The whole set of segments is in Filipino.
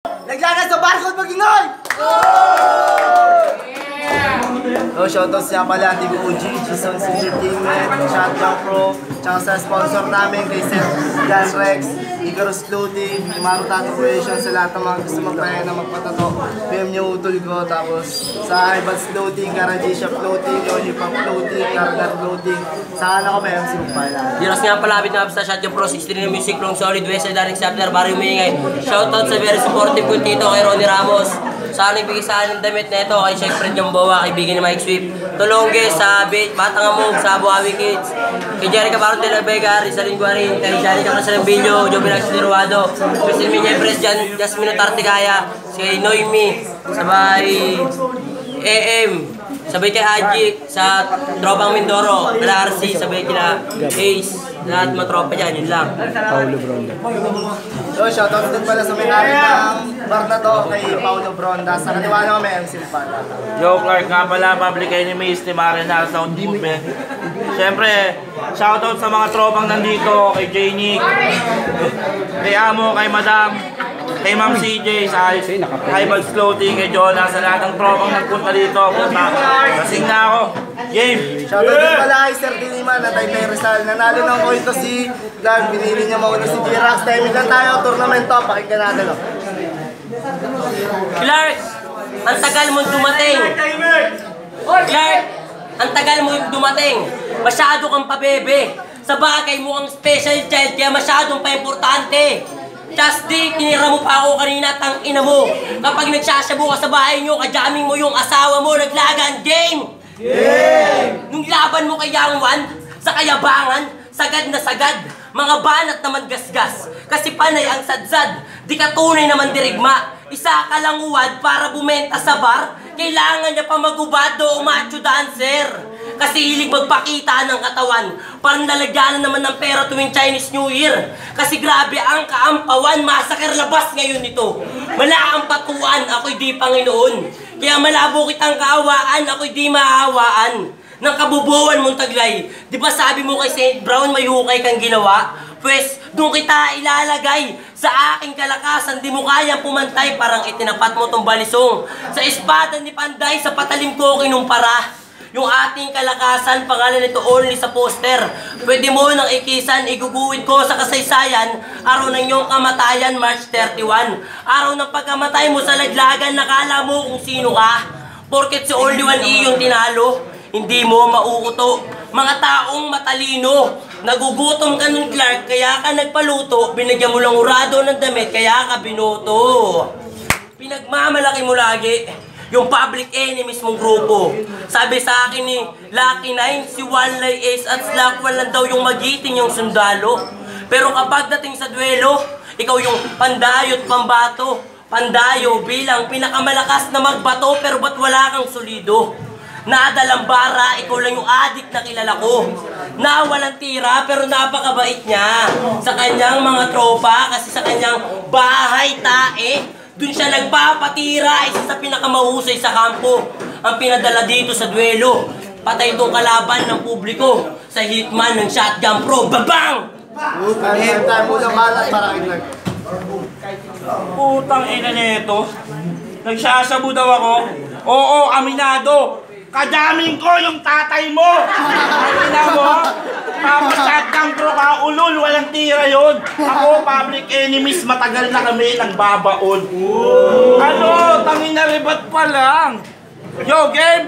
Naglagas sa barcode Maginoy! So, shoutouts niya pala Team OG, G-Sounds Entertainment, Shotgun Pro, tsaka sa sponsor namin kay Seth Dan Rex, Icarus Clothing, Imaro Tattoo Creation, sa lahat ng mga gusto magpaya na magpatato, PM niyo utol ko, tapos sa Ibans Clothing, Karaji Shop Clothing, Lollipop Clothing, Kargar Clothing, saan ako PM si Magpala. Diras nga palapit na sa Shotgun Pro, 16 na music, long solid, Wesel, Daring Sapler, Barrio Mingay. Shoutout sa very supportive ko tito kay Ronnie Ramos. Sana ibigay sa akin ng damit na ito kay Chef Fred Jamboa, kaibigan ni Mike Swift. Tulongge sa Batang Amog, sa Buhawi Kids. Kay Jerry Cabarro de la Vega, Rizalin Guarin, kay Johnny Cacasalambillo, Joby Rax Deruado, Christine Miñebres, Jasmine Tarticaya, si Noemi, sabay AM, sabay kay Haji, sa Tropang Mindoro, kala RC, sabay kila Ace. Lahat matropa dyan, yun lang. Paulo Bronda. So, shoutout din pala sa may-ari ng bar na to kay Paulo Bronda. Sa kaniwa naman may MC Magpala. Joe Clark nga pala, public enemies ni Marinar Sound Movement. Siyempre, shoutout sa mga tropang nandito, kay J-Nick, kay Amo, kay Madam, kay Ma'am CJ, sa Ibans Clothing, kay Jonah, sa lahat ng tropang nagpunta dito. Kasing na ako. Game! Shoutout din pala kay Sir Diliman at Taytay Rizal. Nanalo ng coin to si Glenn. Pinili niya mauna si J-Rax. Timing lang tayo, tournament to. Pakinggan natin o. Clark, ang tagal mong dumating. Clark, ang tagal mong dumating. Masyado kang pabebe. Sa bagay mo ang special child, kaya masyadong pa-importante. Just di, kinira mo pa ako kanina, tang ina mo. Kapag nagsasabu ka sa bahay nyo, kajamming mo yung asawa mo, naglagan, game! Nung laban mo kay Yang Wan, sa kayabangan, sagad na sagad, mga banat naman gasgas, kasi panay ang sadsad, di ka tunay naman dirigma, isa ka lang uwad para bumenta sa bar, kailangan niya pa magubado o macho dancer, kasi hilig magpakita ng katawan, parang lalagyanan naman ng pera tuwing Chinese New Year, kasi grabe ang kaampawan, masakir labas ngayon nito, mala ang patuan, ako'y di Panginoon. Kaya malabo kitang kaawaan, ako'y di maahawaan ng kabubuan mong taglay. Di ba sabi mo kay St. Brown may hukay kang ginawa? Pwes, doon kita ilalagay sa aking kalakasan, di mo kayang pumantay, parang itinapat mo tong balisong. Sa espada ni Panday, sa patalim ko kinumpara. Yung ating kalakasan, pangalan nito only sa poster. Pwede mo nang ikisan, iguguwid ko sa kasaysayan, araw ng iyong kamatayan, March 31. Araw ng pagkamatay mo sa laglagan, nakala mo kung sino ka. Porket si only one iyong tinalo, hindi mo mauuto. Mga taong matalino, nagugutom ka nun Clark, kaya ka nagpaluto, binigyan mo lang urado ng damit, kaya ka binoto. Pinagmamalaki mo lagi yung public enemies mong grupo. Sabi sa akin ni Lucky Nine, si Wanlay Ace at Slackwell lang daw yung magiting yung sundalo. Pero kapag dating sa duelo, ikaw yung pandayot pambato. Pandayo bilang pinakamalakas na magbato, pero ba't wala kang solido? Nadalang bara, ikaw lang yung adik na kilala ko. Na walang tira, pero napakabait niya sa kanyang mga tropa, kasi sa kanyang bahay tae, doon siya nagpapatira, isa sa pinakamahusay sa kampo. Ang pinadala dito sa duelo, patay itong kalaban ng publiko sa hitman ng Shotgun Pro. Babang! Hintay mo lang malat para kay Clark. Putang ina nito. Nagsasabu daw ako. Oo, aminado. Kadaming ko yung tatay mo. Amina mo. Tapos Shotgun Pro ka, ulol, walang tira yun. Ako, public enemies, matagal na kami nagbabaon. Ano, tangin na ribat pa lang. Yo, game?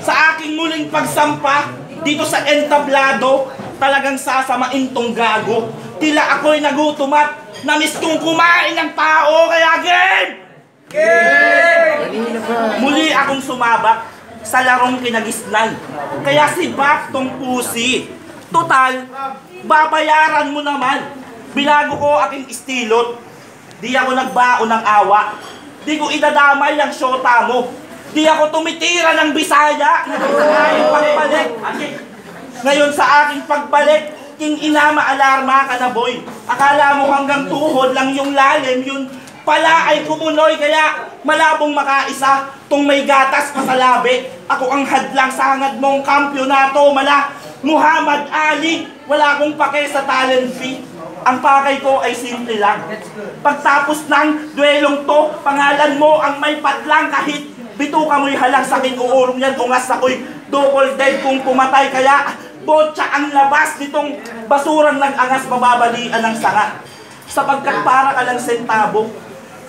Sa aking muling pagsampa, dito sa entablado, talagang sasamain tong gago. Tila ako'y nagutumat, namiss kong kumain ng tao, kaya game! Muli akong sumabak sa larong kinagisnan. Kaya si Bak tong pusi. Total, babayaran mo naman. Binago ko aking istilot. Di ako nagbaon ng awa. Di ko idadamay ang syota mo. Di ako tumitira ng Bisaya. Ngayon sa aking pagbalik, king ina maalarma ka na boy. Akala mo hanggang tuhod lang yung lalim, yun pala ay kumunoy, kaya malabong makaisa tong may gatas pa sa labi. Ako ang hadlang sa hangad mong kampyonato, mala Muhammad Ali, wala akong pake sa talent fee. Ang pakay ko ay simple lang. Pagtapos ng duelong to, pangalan mo ang may patlang kahit bituka mo'y halang sa akin uurong yan, ungas ako'y double dead kung pumatay. Kaya botsa ang labas nitong basurang nag-angas, mababalian ng sanga. Sapagkat para ka lang sentabo.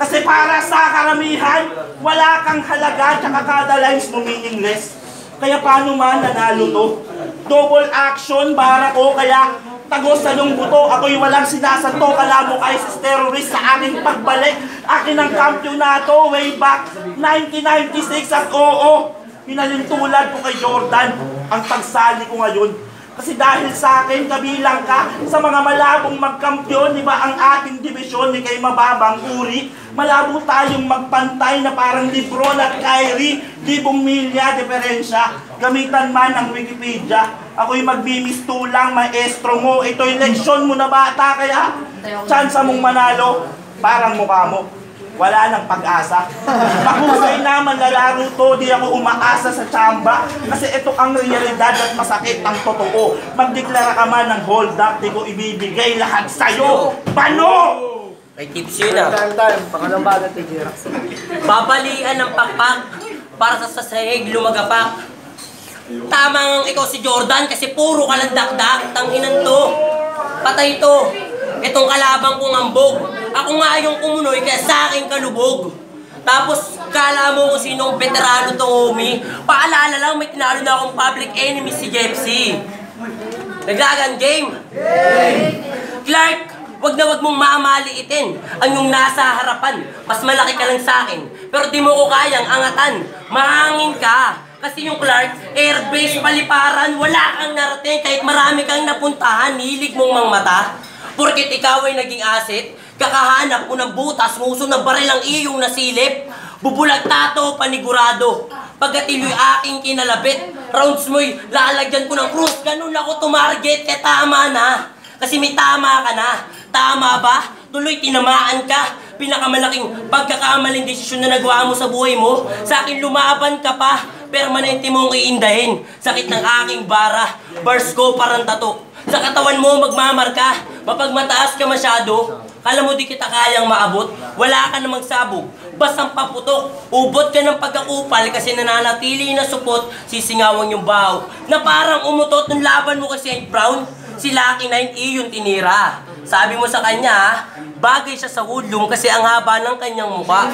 Kasi para sa karamihan, wala kang halaga, tsaka kada lines mo meaningless. Kaya paano man nanalo to? Double action, bara ko, kaya tagos sa nung buto, ako'y walang sinasanto, kalamo kay sis terrorist sa aking pagbalik. Akin ang kampyonato way back 1996 at oo, hinalintulad ko kay Jordan ang pagsali ko ngayon. Kasi dahil sa akin, kabilang ka sa mga malabong magkampyon, di ba ang ating division ni kay mababang uri, malabo tayong magpantay na parang Lebron at Kyrie, libong milya diferensya, gamitan man ng Wikipedia. Ako'y magbimistulang maestro mo, ito'y leksyon mo na bata, kaya tsansa mong manalo, parang mukha mo. Wala nang pag-asa. Mahusay na manlalaro to, di ako umaasa sa tsamba. Kasi ito ang realidad at masakit ang totoo. Magdeklara ka man ng hold up, di ko ibibigay lahat sa'yo. Pano? May tips yun ah. Time. Pangalang bagat ni Jirax. Babalian ng pakpak para sa sasahig lumagapak. Tamang ikaw si Jordan kasi puro ka lang dakdak. Tanginan to. Patay to. Itong kalabang kong ambog. Ako nga yung kumunoy kaya sa akin kalubog. Tapos kala mo kung sinong veterano tong homie. Paalala lang may tinalo na akong public enemy si Jepsy. Naglagan game? Clark, wag na wag mong mamaliitin ang yung nasa harapan. Mas malaki ka lang sa akin. Pero di mo ko kayang angatan. Mahangin ka. Kasi yung Clark, airbase paliparan, wala kang narating kahit marami kang napuntahan, hilig mong mangmata. Porket ikaw ay naging asset, kakahanap ko ng butas, nguso ng baril ang iyong nasilip. Bubulag tato, panigurado. Pagkatilo'y aking kinalabit, rounds mo'y lalagyan ko ng krus, ganun ako tumarget, kaya tama na. Kasi may tama ka na. Tama ba? Tuloy tinamaan ka. Pinakamalaking pagkakamaling desisyon na nagawa mo sa buhay mo. Sa akin lumaban ka pa, permanente mong iindahin. Sakit ng aking bara, bars ko parang tato. Sa katawan mo magmamarka, mapagmataas ka masyado. Kala mo di kita kayang maabot, wala ka namang sabog. Basang paputok, ubot ka ng pagkakupal kasi nananatili na supot, sisingawang yung baho. Na parang umutot ng laban mo kay St. Brown, si Lucky 9E yung tinira. Sabi mo sa kanya, bagay siya sa hoodlum kasi ang haba ng kanyang mukha.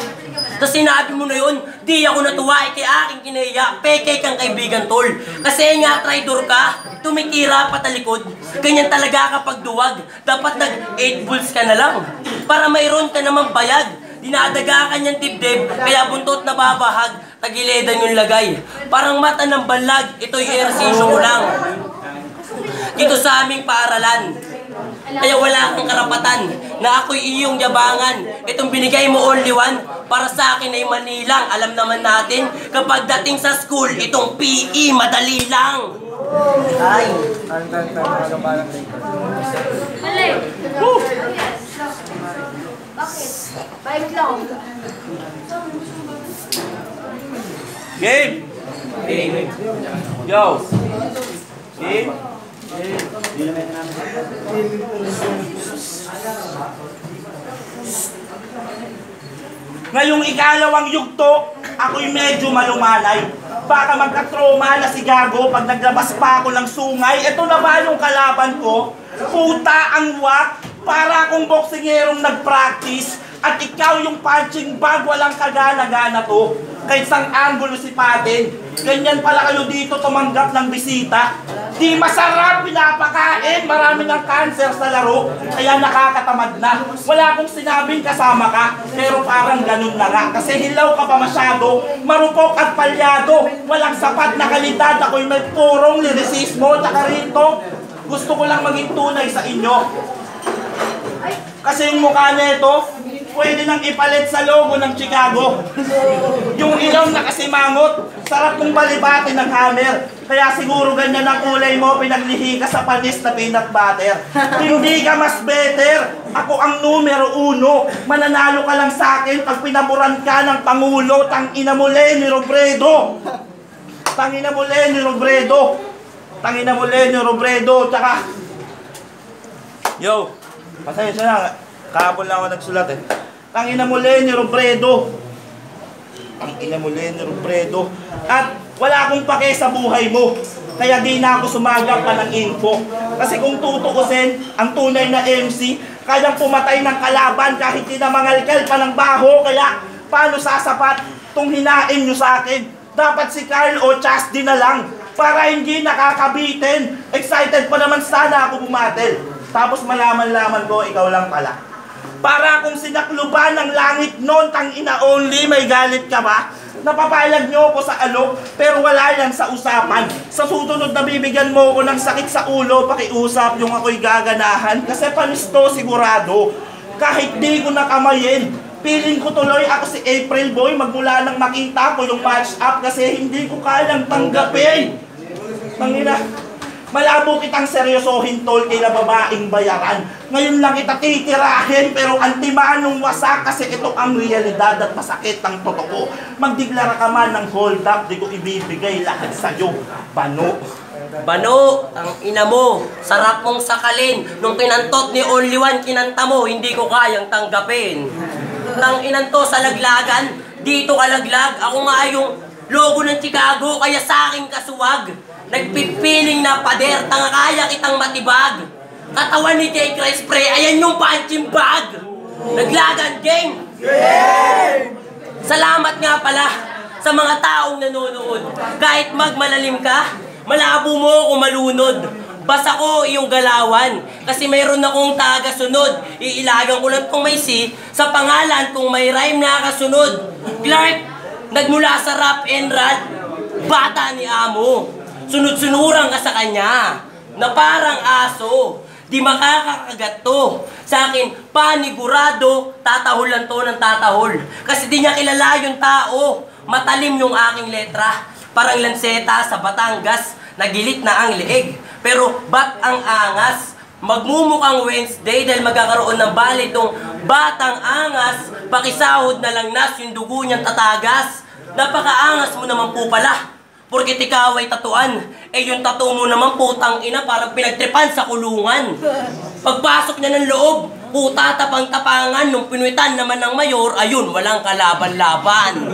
Tapos sinabi mo na yun, di ako natuwa, kay aking kinaya, peke kang kaibigan tol. Kasi nga traitor ka, tumitira patalikod. Ganyan talaga kapag duwag, dapat nag-8 bulls ka na lang. Para mayroon ka namang bayad. Dinadaga ka niyang dibdib, kaya buntot na babahag, tagilidan yung lagay. Parang mata ng balag, ito'y ehersisyo mo lang. Dito sa aming paaralan. Kaya wala kang karapatan na ako'y iyong yabangan. Itong binigay mo only one, para sa akin ay manilang. Alam naman natin, kapag dating sa school, itong PE, madali lang. Ay. Time. Pangalang bagat ni Bakit? Bike lang. Game! Yo! Game! Ngayong ikalawang yugto, ako'y medyo malumanay. Baka magka-trauma na si Gago pag naglabas pa ako ng sungay. Ito na ba yung kalaban ko? Puta ang wak, para akong boksingerong nag-practice. At ikaw yung punching bag, walang kagana-gana to. Kahit sang angulo si Patin. Ganyan pala kayo dito tumanggap ng bisita. Di masarap, pinapakain, marami ng cancer sa laro, kaya nakakatamad na. Wala akong sinabing kasama ka, pero parang ganun na nga. Kasi hilaw ka pa masyado, marupok at palyado, walang sapat na kalidad, ako'y may purong lirisismo, tsaka rito, gusto ko lang maging tunay sa inyo. Kasi yung mukha nito, pwede nang ipalit sa logo ng Chicago. Yung ilong na kasimangot, sarap kong balibatin ng hammer. Kaya siguro ganyan ang kulay mo, pinaglihi ka sa panis na peanut butter. Hindi ka mas better. Ako ang numero 1. Mananalo ka lang sa akin pag pinaburan ka ng Pangulo. Tangina mo Leni Robredo. Tangina mo Leni Robredo. Tangina mo Leni Robredo. Tsaka, yo, Pasensya na, kahapon lang ako nagsulat eh. Tangina mo, Lenny Robredo. Tangina mo, Lenny Robredo. At wala akong pake sa buhay mo. Kaya di na ako sumagap pa ng info. Kasi kung tutukusin, ang tunay na MC, kayang pumatay ng kalaban kahit dinamangalkal pa ng baho. Kaya paano sasapat itong hinain nyo sa akin? Dapat si Carl o Chasdy na lang para hindi nakakabitin. Excited pa naman sana ako bumatel. Tapos malaman-laman ko, ikaw lang pala. Para akong sinakluban ng langit noon, tangina only, may galit ka ba? Napapalag nyo ako sa alok, pero wala yan sa usapan. Sa susunod na bibigyan mo ako ng sakit sa ulo, pakiusap yung ako'y gaganahan. Kasi panisto sigurado, kahit di ko nakamayin. Feeling ko tuloy ako si April Boy magmula nang makita ko yung match up kasi hindi ko kayang tanggapin. Tangina, malabo kitang seryosohin tol kay na babaeng bayaran. Ngayon lang kita titirahin pero antimanong wasak kasi ito ang realidad at masakit ang totoo. Magdeklara ka man ng hold up, di ko ibibigay lahat sa'yo. Bano. Bano, ang ina mo, sarap mong sakalin. Nung kinantot ni Only One, kinanta mo, hindi ko kayang tanggapin. Nang inanto sa laglagan, dito ka laglag. Ako nga yung logo ng Chicago, kaya sa aking kasuwag. Nagpipiling na pader, tanga kaya kitang matibag. Katawan ni J. Chris Pre, ayan yung punching bag. Naglagan, gang! Salamat nga pala sa mga taong nanonood. Kahit magmalalim ka, malabo mo ako malunod. Basta ko iyong galawan, kasi mayroon akong taga-sunod. Iilagan ko lang kung may C, sa pangalan kung may rhyme na kasunod. Clark, nagmula sa rap and rap, bata ni Amo. Sunod-sunuran ka sa kanya, na parang aso. Di makakakagat to. Sa akin, panigurado, tatahulan to ng tatahol. Kasi di niya kilala yung tao. Matalim yung aking letra. Parang lanseta sa Batangas, nagilit na ang leeg. Pero ba't ang angas? Magmumukhang Wednesday dahil magkakaroon ng bali itong batang angas. Pakisahod na lang nas yung dugo niyang tatagas. Napakaangas mo naman po pala. Porket ikaw ay tatuan, eh yung tattoo mo naman putang ina parang pinagtripan sa kulungan. Pagpasok niya ng loob, puta tapang-tapangan. Nung pinuitan naman ng mayor, ayun, walang kalaban-laban.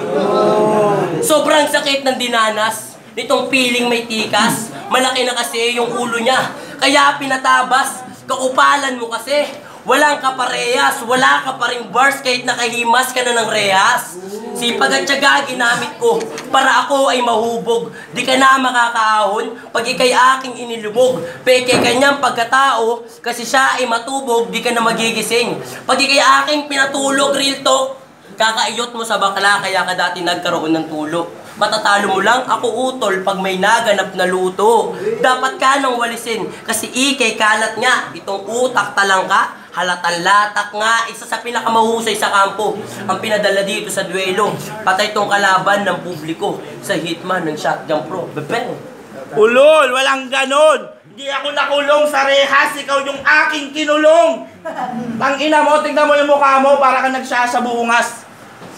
Sobrang sakit ng dinanas, nitong piling may tikas. Malaki na kasi yung ulo niya, kaya pinatabas. Kaupalan mo kasi, walang kaparehas, wala ka pa ring bars kahit nakahimas ka na ng rehas. Sipag at tiyaga ginamit ko para ako ay mahubog. Di ka na makakaahon pag ikay aking inilubog. Peke kanyang pagkatao kasi siya ay matubog, di ka na magigising. Pag ikay aking pinatulog, real talk, kakaiyot mo sa bakla kaya ka dati nagkaroon ng tulo. Matatalo mo lang ako utol pag may naganap na luto. Dapat ka nang walisin kasi ikay kalat nga. Itong utak talang ka, halatan latak nga. Isa sa pinakamahusay sa kampo ang pinadala dito sa duelo. Patay tong kalaban ng publiko sa hitman ng Shotgun Pro. Bebeng! Ulol, walang ganon. Hindi ako nakulong sa rehas, ikaw yung aking kinulong. Tangina mo, tingnan mo yung mukha mo para ka nagsasabungas.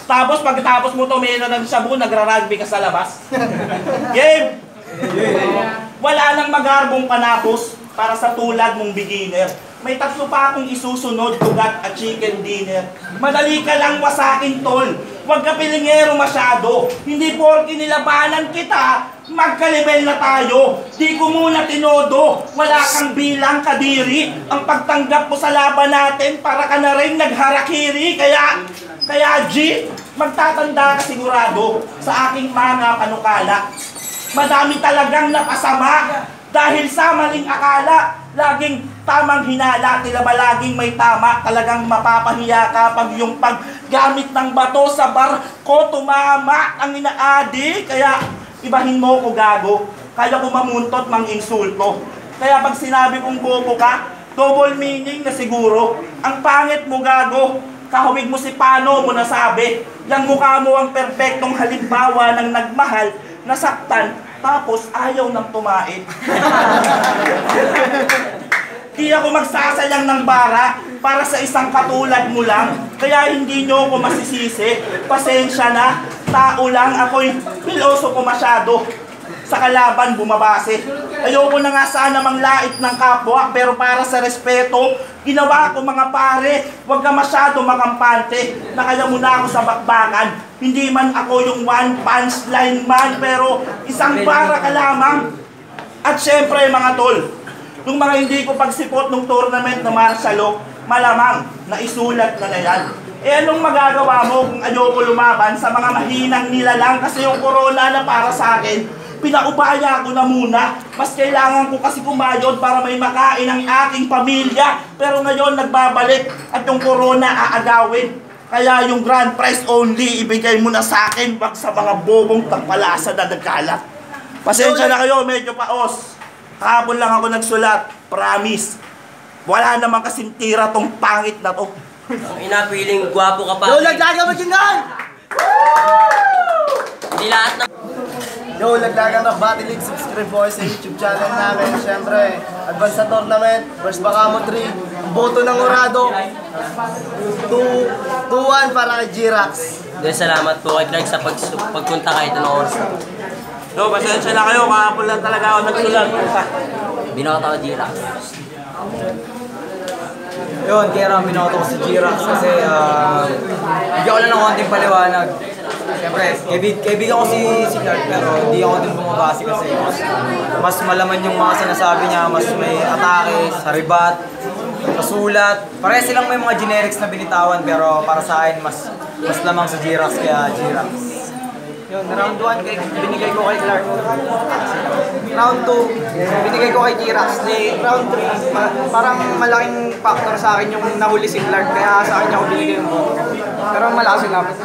Tapos pagkatapos mo tumira ng sabu, nagra-rugby ka sa labas. Game! Wala nang magarbong panapos para sa tulad mong beginner. May tatlo pa akong isusunod, tugat at chicken dinner. Madali ka lang wasakin tol, huwag ka pilingero masyado. Hindi porke nilabanan kita, magka-level na tayo. Di ko muna tinodo, wala kang bilang kadiri. Ang pagtanggap mo sa laban natin, para ka na rin nagharakiri. Kaya G, magtatanda ka sigurado sa aking mga panukala. Madami talagang napasama dahil sa maling akala. Laging tamang hinala, tila ba laging may tama. Talagang mapapahiya ka pag yung paggamit ng bato sa barko tumama ang inaadi. Kaya ibahin mo ko gago, kaya ko mamuntot mang insulto. Kaya pag sinabi kong bobo ka, double meaning na siguro. Ang pangit mo gago, kahawig mo si Pano mo nasabi. Yang mukha mo ang perpektong halimbawa ng nagmahal, nasaktan, tapos ayaw nang tumait. Di ako magsasalang ng bara para sa isang katulad mo lang. Kaya hindi nyo ako masisisi. Pasensya na, tao lang, ako'y piloso ko masyado. Sa kalaban bumabase. Ayoko na nga sana manglait ng kapwa, pero para sa respeto, ginawa ko mga pare, huwag ka masyado makampante. Nakaya muna ako sa bakbakan. Hindi man ako yung one punchline man, pero isang para ka lamang. At syempre mga tol, nung mga hindi ko pagsipot ng tournament na martial law, malamang na isulat na yan. Eh anong magagawa mo kung ayoko lumaban sa mga mahinang nilalang kasi yung corona na para sa akin, pinaubaya ko na muna. Mas kailangan ko kasi kumayod para may makain ang aking pamilya. Pero ngayon nagbabalik at yung corona aagawin. Kaya yung grand prize only ibigay mo na sa akin, wag sa mga bobong tagpalasa na nagkalat. Pasensya na kayo, medyo paos. Kahapon lang ako nagsulat, promise. Wala naman kasing tira tong pangit na to. Ang inapiling gwapo ka pa. Yo, laglagan mo dyan nga! Hindi lahat na... Yo, laglagan ng Battle League, subscribe po kayo sa YouTube channel namin. Siyempre, advance sa tournament, first Bacamo 3, ang boto ng Orado, 2-1 para kay G-Rax. Salamat po kay Clark sa pagpunta kahit anong oras. So, pasensya na kayo, kahapon lang talaga ako nagsulat. Binoto ko G-Rax. Yun, kaya rin binoto ko si G-Rax kasi bigyan ko lang ng konting paliwanag. Siyempre, kaibigan ko si Clark pero hindi ako din bumabasi kasi mas malaman yung mga sinasabi niya, mas may atake, saribat, pasulat. Pare silang may mga generics na binitawan pero para sa akin mas lamang sa G-Rax kaya G-Rax. Yun, round 1 binigay ko kay Clark. Round 2, binigay ko kay G-Rax. Round 3, parang malaking factor sa akin yung nahuli si Clark kaya sa akin niya ako binigay yung boto. Pero malakas yung lapit.